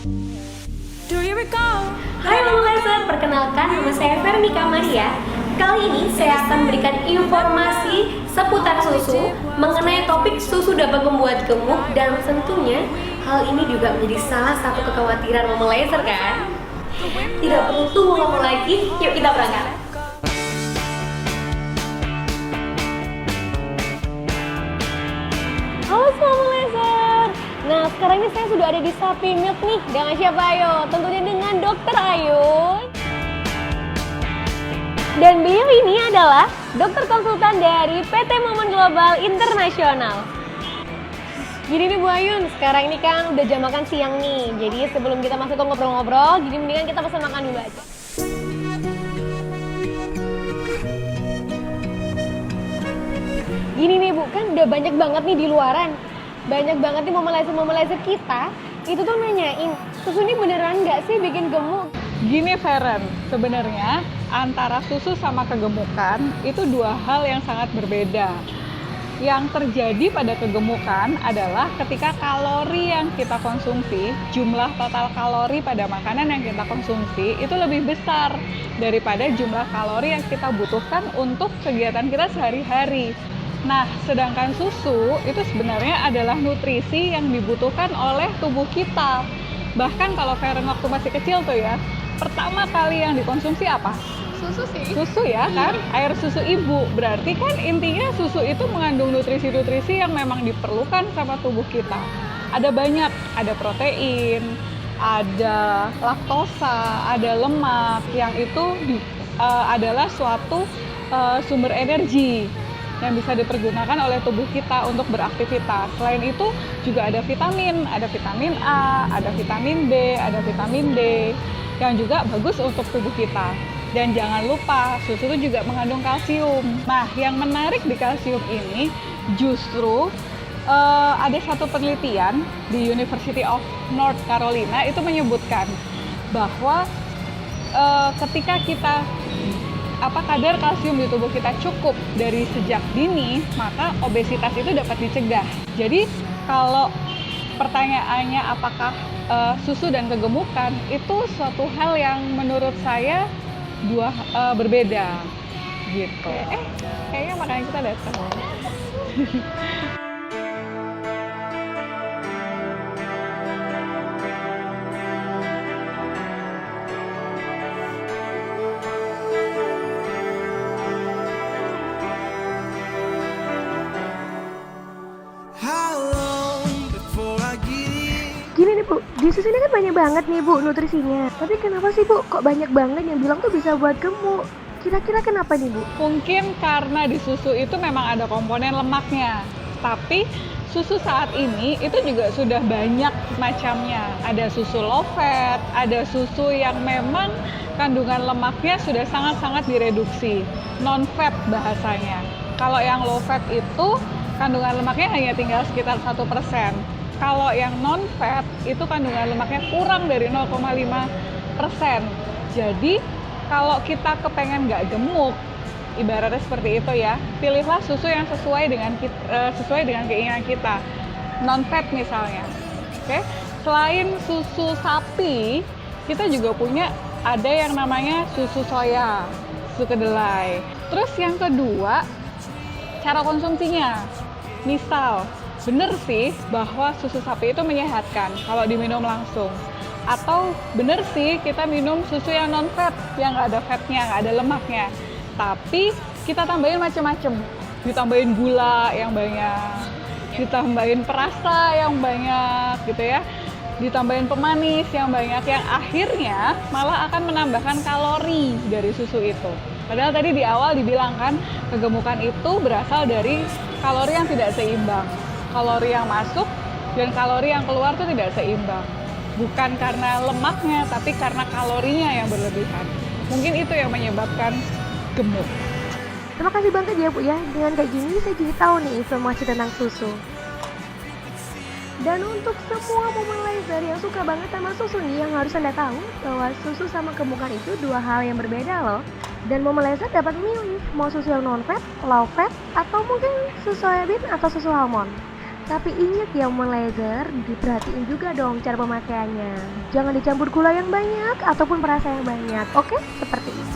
Hai Mama perkenalkan nama saya Vernika Maria. Kali ini saya akan memberikan informasi seputar susu mengenai topik susu dapat membuat gemuk, dan tentunya hal ini juga menjadi salah satu kekhawatiran Mama Laser kan? Tidak perlu tunggu lama lagi, yuk kita berangkat. Halo Mama Laser. Nah sekarang ini saya sudah ada di Sapi Milk nih. Dengan siapa ayo? Tentunya dengan Dokter Ayun. Dan beliau ini adalah dokter konsultan dari PT Momen Global Internasional. Jadi nih Bu Ayun, sekarang ini kan udah jam makan siang nih. Jadi sebelum kita masuk ke ngobrol-ngobrol, jadi mendingan kita pesan makan dulu aja. Gini nih Bu, kan udah banyak banget nih di luaran. Banyak banget nih mama-laser kita itu tuh nanyain, susu ini beneran nggak sih bikin gemuk? Gini Feren, sebenarnya antara susu sama kegemukan itu dua hal yang sangat berbeda. Yang terjadi pada kegemukan adalah ketika kalori yang kita konsumsi, jumlah total kalori pada makanan yang kita konsumsi itu lebih besar daripada jumlah kalori yang kita butuhkan untuk kegiatan kita sehari-hari. Nah, sedangkan susu itu sebenarnya adalah nutrisi yang dibutuhkan oleh tubuh kita. Bahkan kalau Feren waktu masih kecil tuh ya, pertama kali yang dikonsumsi apa? Susu sih. Susu ya kan? Air susu ibu. Berarti kan intinya susu itu mengandung nutrisi-nutrisi yang memang diperlukan sama tubuh kita. Ada banyak, ada protein, ada laktosa, ada lemak yang itu adalah suatu sumber energi yang bisa dipergunakan oleh tubuh kita untuk beraktivitas. Selain itu juga ada vitamin A, ada vitamin B, ada vitamin D yang juga bagus untuk tubuh kita. Dan jangan lupa, susu itu juga mengandung kalsium. Nah, yang menarik di kalsium ini justru ada satu penelitian di University of North Carolina itu menyebutkan bahwa ketika kita kadar kalsium di tubuh kita cukup dari sejak dini, maka obesitas itu dapat dicegah. Jadi kalau pertanyaannya apakah susu dan kegemukan itu suatu hal yang menurut saya berbeda gitu. Kayaknya makanya kita datang. Gini nih Bu, di susu ini kan banyak banget nih Bu nutrisinya. Tapi kenapa sih Bu kok banyak banget yang bilang tuh bisa buat gemuk? Kira-kira kenapa nih Bu? Mungkin karena di susu itu memang ada komponen lemaknya. Tapi susu saat ini itu juga sudah banyak macamnya. Ada susu low fat, ada susu yang memang kandungan lemaknya sudah sangat-sangat direduksi. Non fat bahasanya. Kalau yang low fat itu kandungan lemaknya hanya tinggal sekitar 1%. Kalau yang non-fat itu kandungan lemaknya kurang dari 0,5%. Jadi kalau kita kepengen nggak gemuk, ibaratnya seperti itu ya, pilihlah susu yang sesuai dengan keinginan kita. Non-fat misalnya. Oke? Selain susu sapi, kita juga punya ada yang namanya susu soya, susu kedelai. Terus yang kedua, cara konsumsinya. Misal, bener sih bahwa susu sapi itu menyehatkan kalau diminum langsung. Atau bener sih kita minum susu yang non-fat, yang nggak ada fatnya, nggak ada lemaknya. Tapi kita tambahin macam-macam. Ditambahin gula yang banyak, ditambahin perasa yang banyak gitu ya. Ditambahin pemanis yang banyak, yang akhirnya malah akan menambahkan kalori dari susu itu. Padahal tadi di awal dibilang kan, kegemukan itu berasal dari kalori yang tidak seimbang. Kalori yang masuk dan kalori yang keluar itu tidak seimbang. Bukan karena lemaknya, tapi karena kalorinya yang berlebihan. Mungkin itu yang menyebabkan gemuk. Terima kasih banget ya Bu ya. Dengan kayak gini saya jadi tahu nih informasi tentang susu. Dan untuk semua womanizer yang suka banget sama susu nih, yang harus Anda tahu bahwa susu sama gemukan itu dua hal yang berbeda loh. Dan womanizer dapat memilih mau susu yang non-fat, low fat, atau mungkin susu soybean atau susu almond. Tapi ingat ya Omolizer, diperhatiin juga dong cara pemakaiannya. Jangan dicampur gula yang banyak ataupun perasa yang banyak. Oke, seperti ini.